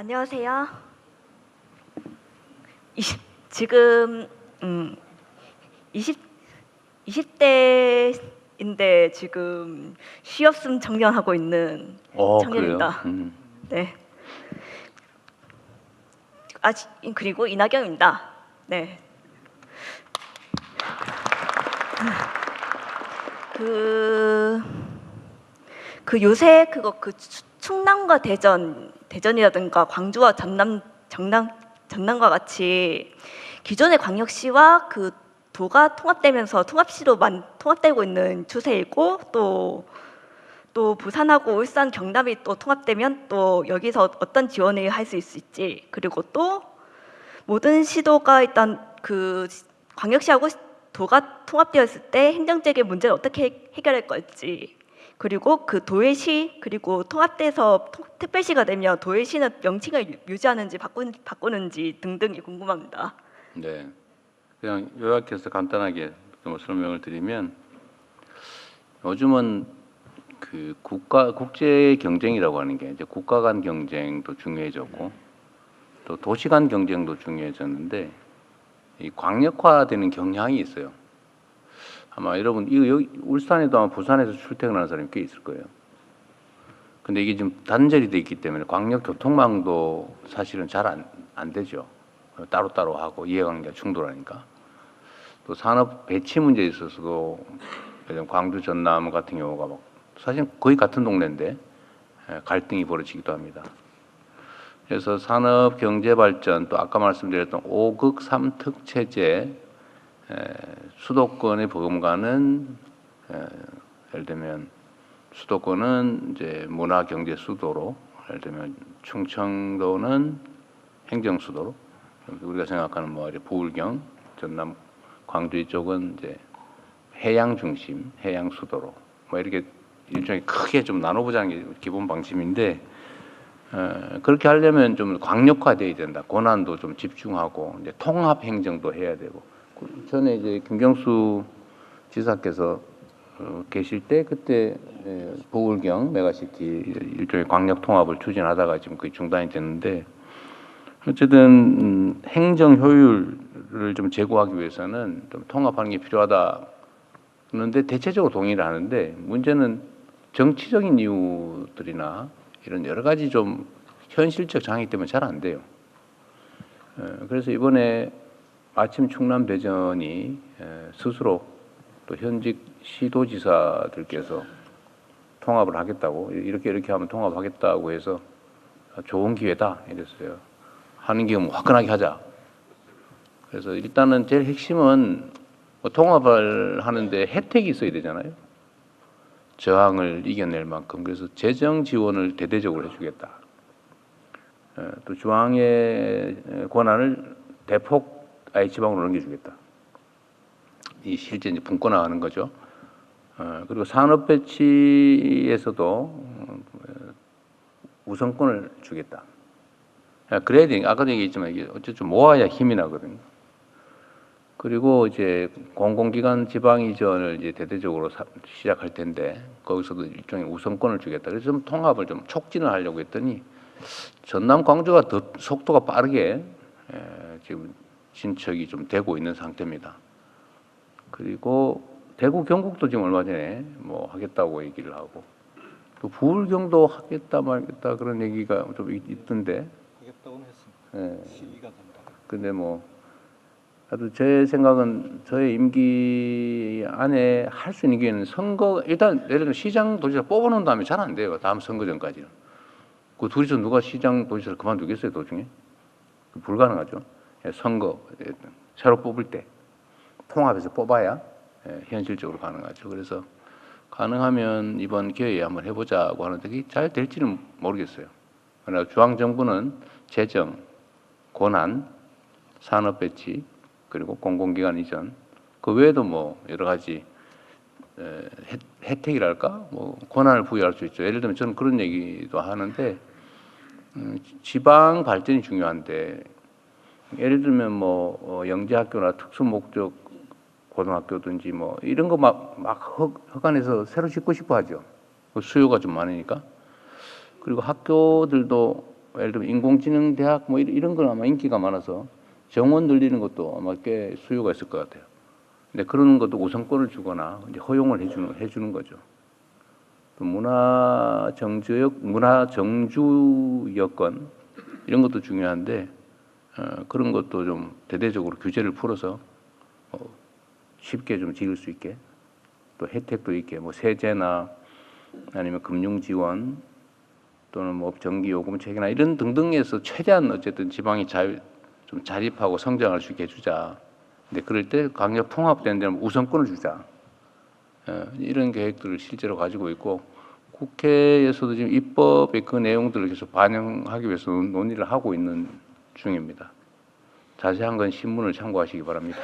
안녕하세요. 지금 20, 20대인데 지금 취업승 청년하고 있는 그래요? 청년입니다. 네. 그리고 이나경입니다. 네. 그 요새 충남과 대전이라든가 광주와 전남과 같이 기존의 광역시와 그 도가 통합되면서 통합시로 통합되고 있는 추세이고, 또 부산하고 울산, 경남이 또 통합되면 또 여기서 어떤 지원을 할 수 있을지, 그리고 또 모든 시도가 일단 그 광역시하고 도가 통합되었을 때 행정적인 문제를 어떻게 해결할 걸지, 그리고 그 도의시, 그리고 통합돼서 특별시가 되면 도의시는 명칭을 유지하는지 바꾸는지 등등이 궁금합니다. 네. 그냥 요약해서 간단하게 좀 설명을 드리면, 요즘은 그 국제 경쟁이라고 하는 게 이제 국가 간 경쟁도 중요해졌고, 또 도시 간 경쟁도 중요해졌는데, 이 광역화되는 경향이 있어요. 아마 여러분, 여기 울산에도 아마 부산에서 출퇴근하는 사람이 꽤 있을 거예요. 근데 이게 지금 단절이 돼 있기 때문에 광역 교통망도 사실은 잘 안 되죠. 따로따로 하고 이해관계가 충돌하니까. 또 산업 배치 문제에 있어서도 예를 광주 전남 같은 경우가 막 사실 거의 같은 동네인데 갈등이 벌어지기도 합니다. 그래서 산업 경제 발전, 또 아까 말씀드렸던 5극 3특 체제, 수도권의 버금가는 예를 들면 수도권은 이제 문화 경제 수도로, 예를 들면 충청도는 행정 수도로, 우리가 생각하는 뭐 부울경, 전남, 광주 이쪽은 이제 해양 중심, 해양 수도로 뭐 이렇게 일종의 크게 좀 나눠보자는 게 기본 방침인데, 그렇게 하려면 좀 광역화돼야 된다. 권한도 좀 집중하고 이제 통합 행정도 해야 되고. 전에 이제 김경수 지사께서 계실 때 그때 보울경 메가시티 일종의 광역 통합을 추진하다가 지금 거의 중단이 됐는데, 어쨌든 행정 효율을 좀 제고하기 위해서는 좀 통합하는 게 필요하다. 그런데 대체적으로 동의를 하는데, 문제는 정치적인 이유들이나 이런 여러 가지 좀 현실적 장애 때문에 잘 안 돼요. 그래서 이번에 마침 충남 대전이 스스로 또 현직 시도지사들께서 통합을 하겠다고, 이렇게 하면 통합하겠다고 해서 좋은 기회다 이랬어요. 하는 게 뭐 화끈하게 하자. 그래서 일단은 제일 핵심은 뭐 통합을 하는데 혜택이 있어야 되잖아요. 저항을 이겨낼 만큼. 그래서 재정 지원을 대대적으로 해주겠다. 또 중앙의 권한을 대폭 아예 지방으로 넘겨주겠다. 이 실제 이제 분권화하는 거죠. 그리고 산업 배치에서도 우선권을 주겠다. 그래야 되니까 아까도 얘기했지만 이게 어쨌든 모아야 힘이 나거든요. 그리고 이제 공공기관 지방 이전을 이제 대대적으로 시작할 텐데, 거기서도 일종의 우선권을 주겠다. 그래서 좀 통합을 좀 촉진을 하려고 했더니, 전남 광주가 더 속도가 빠르게 지금 진척이 좀 되고 있는 상태입니다. 그리고 대구 경북도 지금 얼마 전에 뭐 하겠다고 얘기를 하고, 또 부울경도 하겠다 말겠다 그런 얘기가 좀 있던데. 하겠다고는 했습니다. 예. 시기가 된다. 근데 뭐 하여튼 제 생각은 저의 임기 안에 할 수 있는 기회는 선거, 일단 예를 들면 시장 도지사 뽑아놓은 다음에 잘 안 돼요. 다음 선거 전까지는. 그 둘이서 누가 시장 도지사를 그만두겠어요, 도중에? 불가능하죠. 선거 새로 뽑을 때 통합해서 뽑아야 현실적으로 가능하죠. 그래서 가능하면 이번 기회에 한번 해보자고 하는데 그게 잘 될지는 모르겠어요. 그러나 중앙정부는 재정, 권한, 산업 배치, 그리고 공공기관 이전, 그 외에도 뭐 여러 가지 혜택이랄까, 뭐 권한을 부여할 수 있죠. 예를 들면 저는 그런 얘기도 하는데, 지방 발전이 중요한데, 예를 들면 뭐 영재학교나 특수목적 고등학교든지 뭐 이런 거 막 허간해서 새로 짓고 싶어 하죠. 수요가 좀 많으니까. 그리고 학교들도 예를 들면 인공지능 대학 뭐 이런 건 아마 인기가 많아서 정원 늘리는 것도 아마 꽤 수요가 있을 것 같아요. 근데 그런 것도 우선권을 주거나 이제 허용을 해주는 거죠. 또 문화 정주 여건 이런 것도 중요한데 그런 것도 좀 대대적으로 규제를 풀어서 쉽게 좀 지을 수 있게 또 혜택도 있게 뭐 세제나 아니면 금융 지원 또는 뭐 전기 요금 체계나 이런 등등에서 최대한 어쨌든 지방이 좀 자립하고 성장할 수 있게 해주자. 근데 그럴 때 강력 통합되는 데는 우선권을 주자. 이런 계획들을 실제로 가지고 있고 국회에서도 지금 입법의 그 내용들을 계속 반영하기 위해서 논의를 하고 있는 중입니다. 자세한 건 신문을 참고하시기 바랍니다.